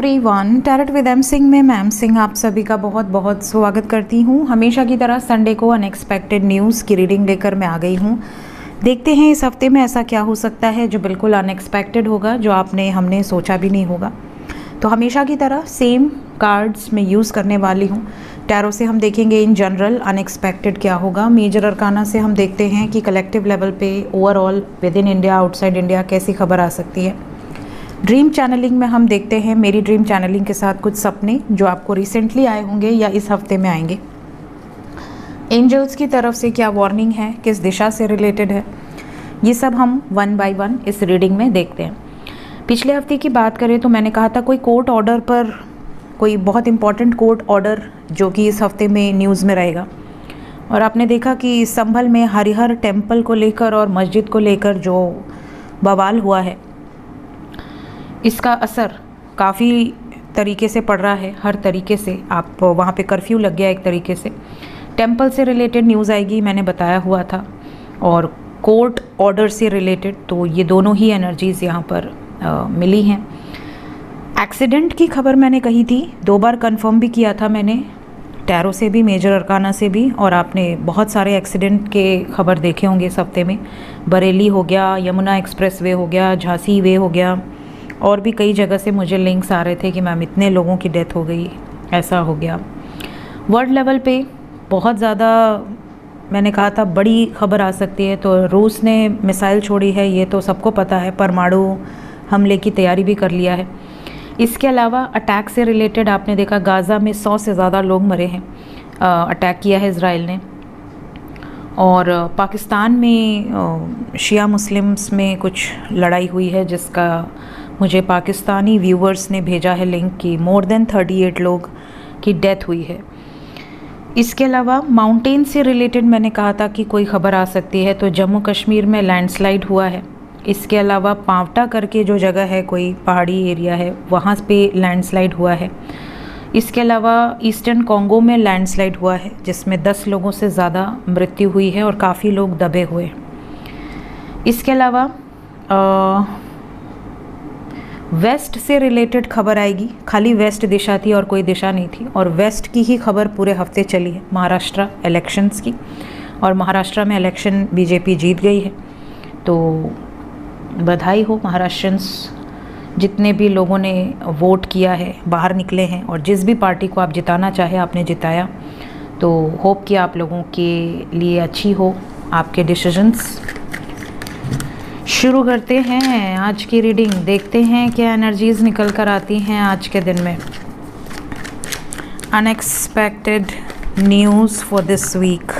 Everyone, tarot with M Singh में ma'am Singh आप सभी का बहुत बहुत स्वागत करती हूँ। हमेशा की तरह संडे को अनएक्सपेक्टेड न्यूज़ की रीडिंग लेकर मैं आ गई हूँ। देखते हैं इस हफ्ते में ऐसा क्या हो सकता है जो बिल्कुल अनएक्सपेक्टेड होगा, जो हमने सोचा भी नहीं होगा। तो हमेशा की तरह सेम कार्ड्स मैं यूज़ करने वाली हूँ। टैरो से हम देखेंगे इन जनरल अनएक्सपेक्टेड क्या होगा। मेजर अरकाना से हम देखते हैं कि कलेक्टिव लेवल पे overall with in India outside India कैसी खबर आ सकती है। ड्रीम चैनलिंग में हम देखते हैं मेरी ड्रीम चैनलिंग के साथ कुछ सपने जो आपको रिसेंटली आए होंगे या इस हफ्ते में आएंगे। एंजल्स की तरफ से क्या वार्निंग है, किस दिशा से रिलेटेड है, ये सब हम वन बाय वन इस रीडिंग में देखते हैं। पिछले हफ्ते की बात करें तो मैंने कहा था कोई कोर्ट ऑर्डर पर, कोई बहुत इंपॉर्टेंट कोर्ट ऑर्डर जो कि इस हफ्ते में न्यूज़ में रहेगा। और आपने देखा कि संभल में हरिहर टेम्पल को लेकर और मस्जिद को लेकर जो बवाल हुआ है, इसका असर काफ़ी तरीके से पड़ रहा है। हर तरीके से आप वहाँ पे कर्फ्यू लग गया एक तरीके से। टेम्पल से रिलेटेड न्यूज़ आएगी, मैंने बताया हुआ था, और कोर्ट ऑर्डर से रिलेटेड, तो ये दोनों ही एनर्जीज़ यहाँ पर मिली हैं। एक्सीडेंट की खबर मैंने कही थी, 2 बार कंफर्म भी किया था मैंने, टैरो से भी, मेजर अरकाना से भी, और आपने बहुत सारे एक्सीडेंट के खबर देखे होंगे इस हफ्ते में। बरेली हो गया, यमुना एक्सप्रेस वे हो गया, झांसी वे हो गया, और भी कई जगह से मुझे लिंक्स आ रहे थे कि मैम इतने लोगों की डेथ हो गई, ऐसा हो गया। वर्ल्ड लेवल पे बहुत ज़्यादा, मैंने कहा था बड़ी खबर आ सकती है। तो रूस ने मिसाइल छोड़ी है, ये तो सबको पता है, परमाणु हमले की तैयारी भी कर लिया है। इसके अलावा अटैक से रिलेटेड आपने देखा गाज़ा में 100 से ज़्यादा लोग मरे हैं, अटैक किया है इज़राइल ने। और पाकिस्तान में शिया मुस्लिम्स में कुछ लड़ाई हुई है, जिसका मुझे पाकिस्तानी व्यूवर्स ने भेजा है लिंक कि मोर देन 38 लोग की डेथ हुई है। इसके अलावा माउंटेन से रिलेटेड मैंने कहा था कि कोई खबर आ सकती है, तो जम्मू कश्मीर में लैंडस्लाइड हुआ है। इसके अलावा पावटा करके जो जगह है, कोई पहाड़ी एरिया है, वहाँ पे लैंडस्लाइड हुआ है। इसके अलावा ईस्टर्न कॉन्गो में लैंडस्लाइड हुआ है, जिसमें 10 लोगों से ज़्यादा मृत्यु हुई है और काफ़ी लोग दबे हुए। इसके अलावा वेस्ट से रिलेटेड खबर आएगी। खाली वेस्ट दिशा थी और कोई दिशा नहीं थी, और वेस्ट की ही खबर पूरे हफ्ते चली है, महाराष्ट्र इलेक्शंस की। और महाराष्ट्र में इलेक्शन बीजेपी जीत गई है, तो बधाई हो महाराष्ट्रंस, जितने भी लोगों ने वोट किया है, बाहर निकले हैं, और जिस भी पार्टी को आप जिताना चाहे आपने जिताया। तो होप कि आप लोगों के लिए अच्छी हो आपके डिसीजंस। शुरू करते हैं आज की रीडिंग, देखते हैं क्या एनर्जीज निकल कर आती हैं आज के दिन में। Unexpected news for this week.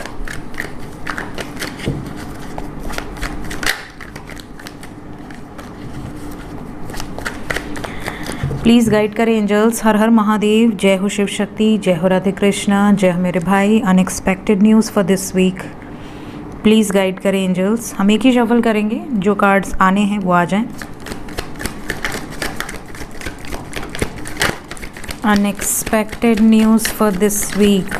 Please guide करें एंजल्स। हर हर महादेव, जय हो शिव शक्ति, जय हो राधे कृष्णा, जय हो मेरे भाई। Unexpected news for this week, please guide करें एंजल्स। हम एक ही शफल करेंगे, जो कार्ड्स आने हैं वो आ जाएं। Unexpected news for this week.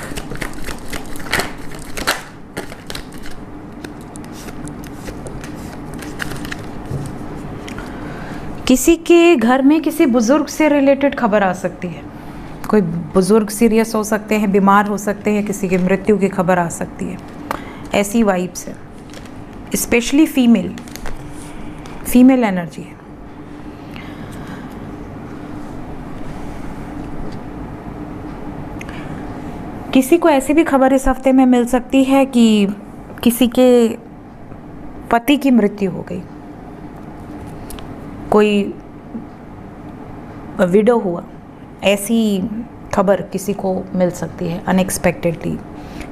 किसी के घर में किसी बुज़ुर्ग से रिलेटेड खबर आ सकती है। कोई बुज़ुर्ग सीरियस हो सकते हैं, बीमार हो सकते हैं, किसी की मृत्यु की खबर आ सकती है। ऐसी वाइब्स है, स्पेशली फीमेल एनर्जी है। किसी को ऐसी भी खबर इस हफ्ते में मिल सकती है कि किसी के पति की मृत्यु हो गई, कोई विडो हुआ, ऐसी खबर किसी को मिल सकती है अनएक्सपेक्टेडली।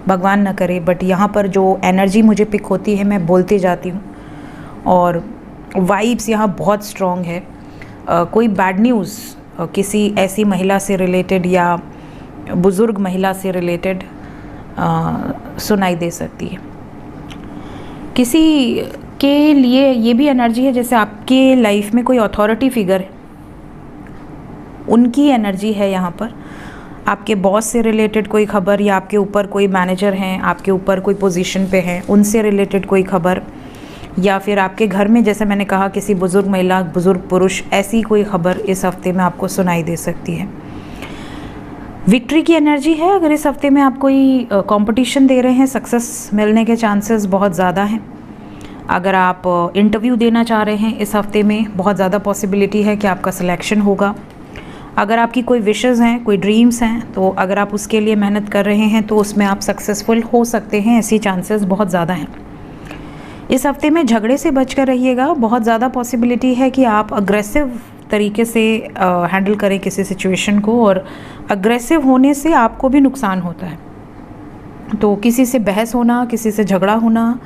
भगवान न करे, बट यहाँ पर जो एनर्जी मुझे पिक होती है मैं बोलती जाती हूँ, और वाइब्स यहाँ बहुत स्ट्रॉन्ग है। कोई बैड न्यूज़ किसी ऐसी महिला से रिलेटेड या बुज़ुर्ग महिला से रिलेटेड सुनाई दे सकती है। किसी के लिए ये भी एनर्जी है जैसे आपके लाइफ में कोई अथॉरिटी फिगर है, उनकी एनर्जी है यहाँ पर। आपके बॉस से रिलेटेड कोई खबर, या आपके ऊपर कोई मैनेजर हैं, आपके ऊपर कोई पोजीशन पे हैं, उनसे रिलेटेड कोई खबर, या फिर आपके घर में, जैसे मैंने कहा, किसी बुज़ुर्ग महिला, बुज़ुर्ग पुरुष, ऐसी कोई खबर इस हफ्ते में आपको सुनाई दे सकती है। विक्ट्री की एनर्जी है। अगर इस हफ्ते में आप कोई कंपटीशन दे रहे हैं, सक्सेस मिलने के चांसेस बहुत ज़्यादा हैं। अगर आप इंटरव्यू देना चाह रहे हैं, इस हफ्ते में बहुत ज़्यादा पॉसिबिलिटी है कि आपका सिलेक्शन होगा। अगर आपकी कोई विशेज़ हैं, कोई ड्रीम्स हैं, तो अगर आप उसके लिए मेहनत कर रहे हैं तो उसमें आप सक्सेसफुल हो सकते हैं, ऐसी चांसेस बहुत ज़्यादा हैं। इस हफ्ते में झगड़े से बचकर रहिएगा। बहुत ज़्यादा पॉसिबिलिटी है कि आप अग्रेसिव तरीके से हैंडल करें किसी सिचुएशन को, और अग्रेसिव होने से आपको भी नुकसान होता है। तो किसी से बहस होना, किसी से झगड़ा होना,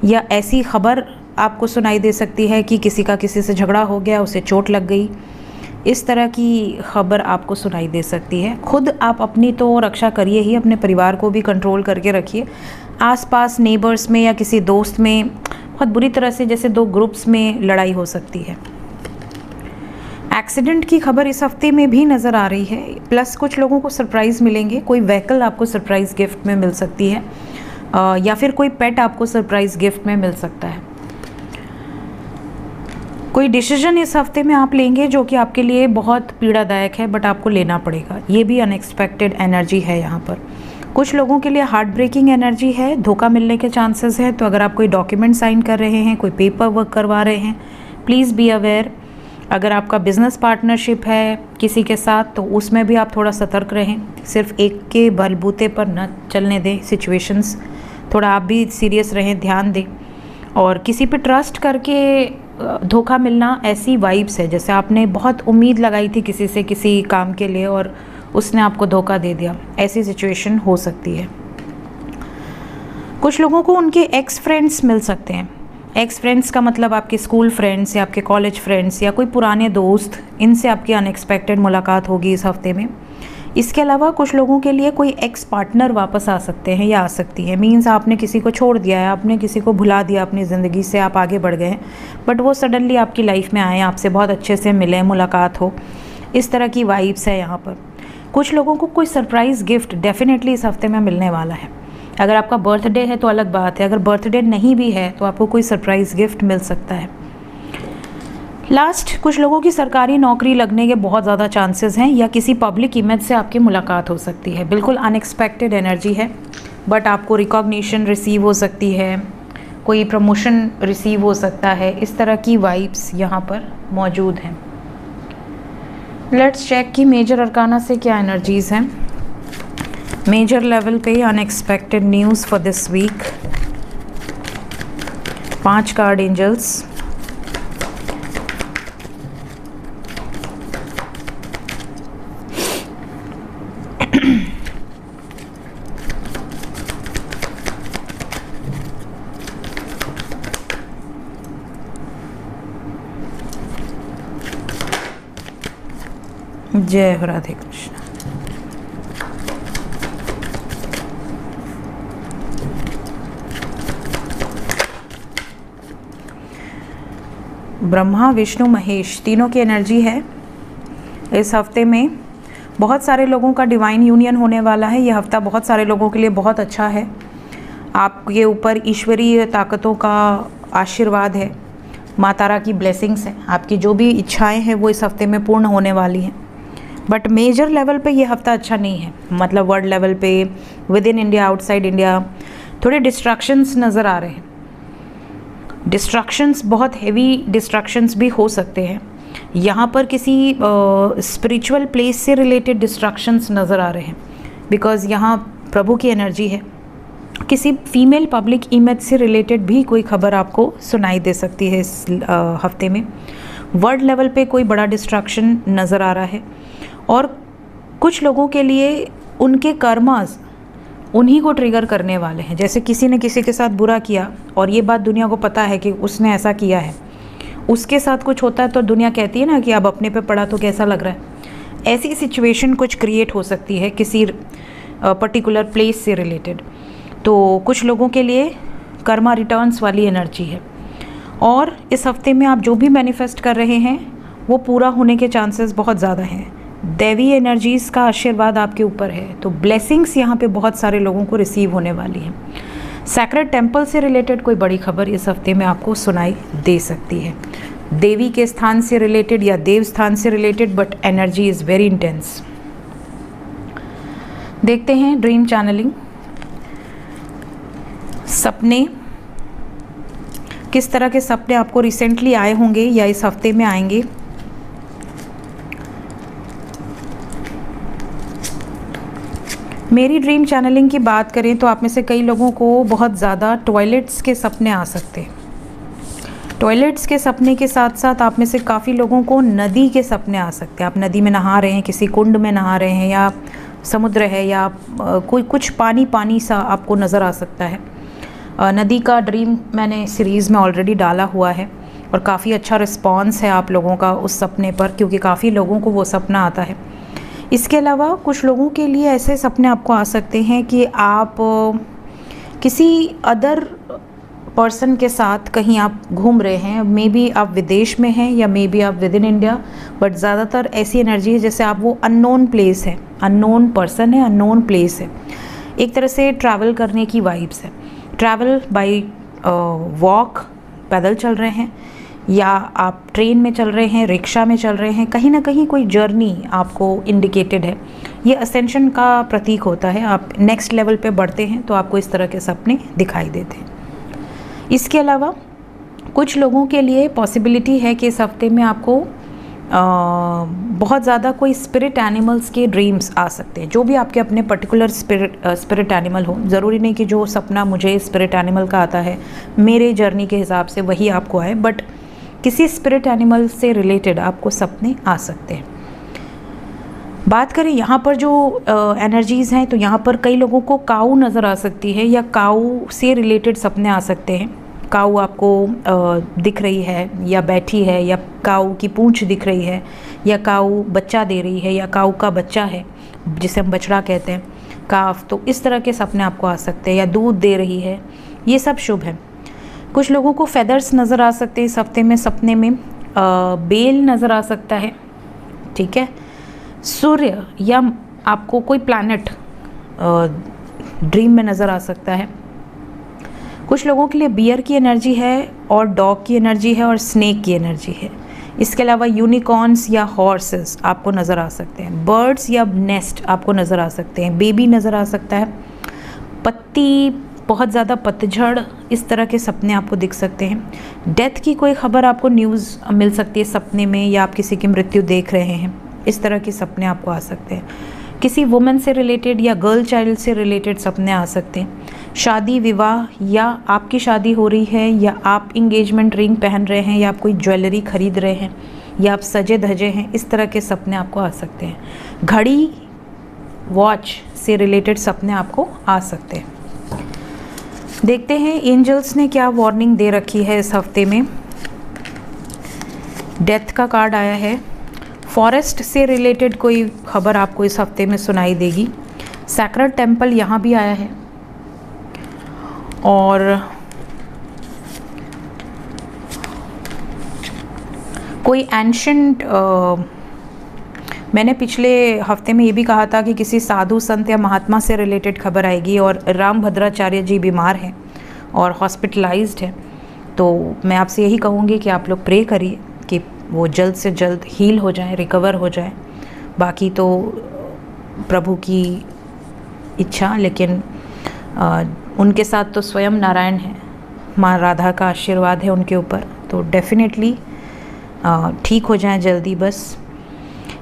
या ऐसी खबर आपको सुनाई दे सकती है कि किसी का किसी से झगड़ा हो गया, उसे चोट लग गई, इस तरह की खबर आपको सुनाई दे सकती है। खुद आप अपनी तो रक्षा करिए ही, अपने परिवार को भी कंट्रोल करके रखिए। आसपास नेबर्स में या किसी दोस्त में बहुत बुरी तरह से, जैसे दो ग्रुप्स में लड़ाई हो सकती है। एक्सीडेंट की खबर इस हफ्ते में भी नज़र आ रही है। प्लस कुछ लोगों को सरप्राइज़ मिलेंगे, कोई व्हीकल आपको सरप्राइज़ गिफ्ट में मिल सकती है, या फिर कोई पेट आपको सरप्राइज़ गिफ्ट में मिल सकता है। कोई डिसीजन इस हफ्ते में आप लेंगे जो कि आपके लिए बहुत पीड़ादायक है, बट आपको लेना पड़ेगा। ये भी अनएक्सपेक्टेड एनर्जी है यहाँ पर। कुछ लोगों के लिए हार्ट ब्रेकिंग एनर्जी है, धोखा मिलने के चांसेस है। तो अगर आप कोई डॉक्यूमेंट साइन कर रहे हैं, कोई पेपर वर्क करवा रहे हैं, प्लीज़ बी अवेयर। अगर आपका बिजनेस पार्टनरशिप है किसी के साथ, तो उसमें भी आप थोड़ा सतर्क रहें। सिर्फ एक के बलबूते पर न चलने दें सिचुएशंस, थोड़ा आप भी सीरियस रहें, ध्यान दें। और किसी पे ट्रस्ट करके धोखा मिलना, ऐसी वाइब्स है जैसे आपने बहुत उम्मीद लगाई थी किसी से, किसी काम के लिए, और उसने आपको धोखा दे दिया, ऐसी सिचुएशन हो सकती है। कुछ लोगों को उनके एक्स फ्रेंड्स मिल सकते हैं। एक्स फ्रेंड्स का मतलब आपके स्कूल फ्रेंड्स या आपके कॉलेज फ्रेंड्स या कोई पुराने दोस्त, इनसे आपकी अनएक्सपेक्टेड मुलाकात होगी इस हफ्ते में। इसके अलावा कुछ लोगों के लिए कोई एक्स पार्टनर वापस आ सकते हैं या आ सकती है। मीन्स आपने किसी को छोड़ दिया है, आपने किसी को भुला दिया अपनी ज़िंदगी से, आप आगे बढ़ गए हैं, बट वो सडनली आपकी लाइफ में आए, आपसे बहुत अच्छे से मिले, मुलाकात हो, इस तरह की वाइब्स है यहाँ पर। कुछ लोगों को कोई सरप्राइज़ गिफ्ट डेफिनेटली इस हफ्ते में मिलने वाला है। अगर आपका बर्थडे है तो अलग बात है, अगर बर्थडे नहीं भी है तो आपको कोई सरप्राइज़ गिफ्ट मिल सकता है। लास्ट, कुछ लोगों की सरकारी नौकरी लगने के बहुत ज़्यादा चांसेस हैं, या किसी पब्लिक इमेज से आपकी मुलाकात हो सकती है। बिल्कुल अनएक्सपेक्टेड एनर्जी है, बट आपको रिकॉग्निशन रिसीव हो सकती है, कोई प्रमोशन रिसीव हो सकता है, इस तरह की वाइब्स यहाँ पर मौजूद हैं। लेट्स चेक कि मेजर अरकाना से क्या एनर्जीज़ हैं। मेजर लेवल पे unexpected news for this week. 5 card angels. जय हो राधे कृष्ण। ब्रह्मा, विष्णु, महेश, तीनों की एनर्जी है। इस हफ्ते में बहुत सारे लोगों का डिवाइन यूनियन होने वाला है। यह हफ्ता बहुत सारे लोगों के लिए बहुत अच्छा है। आपके ऊपर ईश्वरीय ताकतों का आशीर्वाद है, माँ तारा की ब्लेसिंग्स हैं। आपकी जो भी इच्छाएं हैं वो इस हफ्ते में पूर्ण होने वाली हैं। बट मेजर लेवल पे ये हफ्ता अच्छा नहीं है, मतलब वर्ल्ड लेवल पे, with in India, outside India, थोड़े डिस्ट्रैक्शंस नज़र आ रहे हैं। डिस्ट्रैक्शंस, बहुत हेवी डिस्ट्रैक्शंस भी हो सकते हैं। यहाँ पर किसी स्पिरिचुअल प्लेस से रिलेटेड डिस्ट्रैक्शंस नज़र आ रहे हैं, बिकॉज़ यहाँ प्रभु की एनर्जी है। किसी फीमेल पब्लिक इमेज से रिलेटेड भी कोई खबर आपको सुनाई दे सकती है इस हफ्ते में। वर्ल्ड लेवल पे कोई बड़ा डिस्ट्रैक्शन नज़र आ रहा है, और कुछ लोगों के लिए उनके कर्मास उन्हीं को ट्रिगर करने वाले हैं। जैसे किसी ने किसी के साथ बुरा किया और ये बात दुनिया को पता है कि उसने ऐसा किया है, उसके साथ कुछ होता है तो दुनिया कहती है ना कि अब अपने पे पड़ा तो कैसा लग रहा है। ऐसी सिचुएशन कुछ क्रिएट हो सकती है किसी पर्टिकुलर प्लेस से रिलेटेड। तो कुछ लोगों के लिए कर्मा रिटर्न्स वाली एनर्जी है, और इस हफ्ते में आप जो भी मैनिफेस्ट कर रहे हैं वो पूरा होने के चांसेस बहुत ज़्यादा हैं। दैवी एनर्जीज़ का आशीर्वाद आपके ऊपर है, तो ब्लेसिंग्स यहाँ पे बहुत सारे लोगों को रिसीव होने वाली हैं। सैक्रेड टेम्पल से रिलेटेड कोई बड़ी खबर इस हफ्ते में आपको सुनाई दे सकती है। देवी के स्थान से रिलेटेड या देव स्थान से related, but energy is very intense. देखते हैं ड्रीम चैनलिंग। सपने, किस तरह के सपने आपको रिसेंटली आए होंगे या इस हफ्ते में आएंगे। मेरी ड्रीम चैनलिंग की बात करें तो आप में से कई लोगों को बहुत ज़्यादा टॉयलेट्स के सपने आ सकते हैं। टॉयलेट्स के सपने के साथ साथ आप में से काफ़ी लोगों को नदी के सपने आ सकते हैं। आप नदी में नहा रहे हैं, किसी कुंड में नहा रहे हैं, या समुद्र है, या कोई कुछ पानी पानी सा आपको नज़र आ सकता है। नदी का ड्रीम मैंने सीरीज़ में ऑलरेडी डाला हुआ है और काफ़ी अच्छा रिस्पॉन्स है आप लोगों का उस सपने पर, क्योंकि काफ़ी लोगों को वो सपना आता है। इसके अलावा कुछ लोगों के लिए ऐसे सपने आपको आ सकते हैं कि आप किसी अदर पर्सन के साथ कहीं आप घूम रहे हैं। मे बी आप विदेश में हैं या मे बी आप विद इन इंडिया, बट ज़्यादातर ऐसी एनर्जी है जैसे आप वो अननोन प्लेस है, अननोन पर्सन है, अननोन प्लेस है। एक तरह से ट्रैवल करने की वाइब्स है। ट्रैवल बाय वॉक, पैदल चल रहे हैं, या आप ट्रेन में चल रहे हैं, रिक्शा में चल रहे हैं, कहीं ना कहीं कोई जर्नी आपको इंडिकेटेड है। ये असेंशन का प्रतीक होता है। आप नेक्स्ट लेवल पे बढ़ते हैं तो आपको इस तरह के सपने दिखाई देते हैं। इसके अलावा कुछ लोगों के लिए पॉसिबिलिटी है कि इस हफ्ते में आपको बहुत ज़्यादा कोई स्पिरिट एनिमल्स के ड्रीम्स आ सकते हैं। जो भी आपके अपने पर्टिकुलर स्पिरिट एनिमल हो, ज़रूरी नहीं कि जो सपना मुझे स्पिरिट एनिमल का आता है मेरे जर्नी के हिसाब से वही आपको आए, बट किसी स्पिरिट एनिमल से रिलेटेड आपको सपने आ सकते हैं। बात करें यहाँ पर जो एनर्जीज़ हैं, तो यहाँ पर कई लोगों को काऊ नज़र आ सकती है या काऊ से रिलेटेड सपने आ सकते हैं। काऊ आपको दिख रही है या बैठी है, या काऊ की पूंछ दिख रही है, या काऊ बच्चा दे रही है, या काऊ का बच्चा है जिसे हम बछड़ा कहते हैं, काफ। तो इस तरह के सपने आपको आ सकते हैं, या दूध दे रही है। ये सब शुभ है। कुछ लोगों को फेदर्स नज़र आ सकते हैं इस हफ्ते में। सपने में बेल नज़र आ सकता है, ठीक है। सूर्य या आपको कोई प्लैनेट ड्रीम में नज़र आ सकता है। कुछ लोगों के लिए बियर की एनर्जी है, और डॉग की एनर्जी है, और स्नेक की एनर्जी है। इसके अलावा यूनिकॉर्न्स या हॉर्सेस आपको नज़र आ सकते हैं। बर्ड्स या नेस्ट आपको नज़र आ सकते हैं। बेबी नज़र आ सकता है। पत्ती, बहुत ज़्यादा पतझड़, इस तरह के सपने आपको दिख सकते हैं। डेथ की कोई खबर आपको न्यूज़ मिल सकती है सपने में, या आप किसी की मृत्यु देख रहे हैं, इस तरह के सपने आपको आ सकते हैं। किसी वुमेन से रिलेटेड या गर्ल चाइल्ड से रिलेटेड सपने आ सकते हैं। शादी, विवाह, या आपकी शादी हो रही है, या आप इंगेजमेंट रिंग पहन रहे हैं, या आप कोई ज्वेलरी खरीद रहे हैं, या आप सजे धजे हैं, इस तरह के सपने आपको आ सकते हैं। घड़ी, वॉच से रिलेटेड सपने आपको आ सकते हैं। देखते हैं एंजल्स ने क्या वार्निंग दे रखी है इस हफ्ते में। डेथ का कार्ड आया है। फॉरेस्ट से रिलेटेड कोई खबर आपको इस हफ्ते में सुनाई देगी। सैक्रेड टेम्पल यहाँ भी आया है, और कोई एंशंट, मैंने पिछले हफ्ते में ये भी कहा था कि किसी साधु संत या महात्मा से रिलेटेड खबर आएगी, और राम भद्राचार्य जी बीमार हैं और हॉस्पिटलाइज्ड हैं। तो मैं आपसे यही कहूँगी कि आप लोग प्रे करिए कि वो जल्द से जल्द हील हो जाएं, रिकवर हो जाएं। बाकी तो प्रभु की इच्छा, लेकिन उनके साथ तो स्वयं नारायण हैं, माँ राधा का आशीर्वाद है उनके ऊपर, तो डेफिनेटली ठीक हो जाएं जल्दी। बस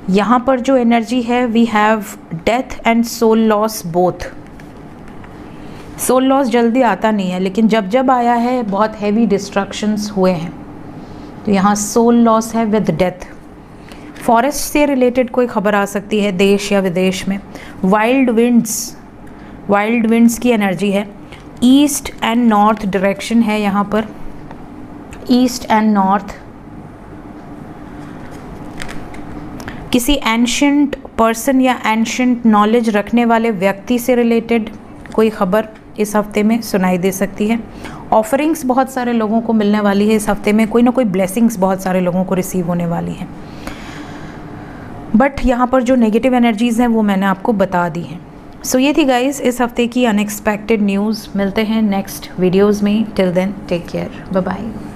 यहाँ पर जो एनर्जी है, we have death and soul loss both. Soul loss जल्दी आता नहीं है, लेकिन जब जब आया है बहुत हैवी डिस्ट्रक्शंस हुए हैं। तो यहाँ सोल लॉस है विद डेथ। फॉरेस्ट से रिलेटेड कोई खबर आ सकती है देश या विदेश में। वाइल्ड विंड्स की एनर्जी है। ईस्ट एंड नॉर्थ डायरेक्शन है यहाँ पर, ईस्ट एंड नॉर्थ। किसी एंशंट पर्सन या एंशंट नॉलेज रखने वाले व्यक्ति से रिलेटेड कोई खबर इस हफ्ते में सुनाई दे सकती है। ऑफरिंग्स बहुत सारे लोगों को मिलने वाली है इस हफ्ते में। कोई ना कोई ब्लेसिंग्स बहुत सारे लोगों को रिसीव होने वाली हैं। बट यहाँ पर जो नेगेटिव एनर्जीज़ हैं वो मैंने आपको बता दी हैं। सो ये थी गाइस इस हफ्ते की अनएक्सपेक्टेड न्यूज़। मिलते हैं नेक्स्ट वीडियोज़ में। Till then take care, bye bye.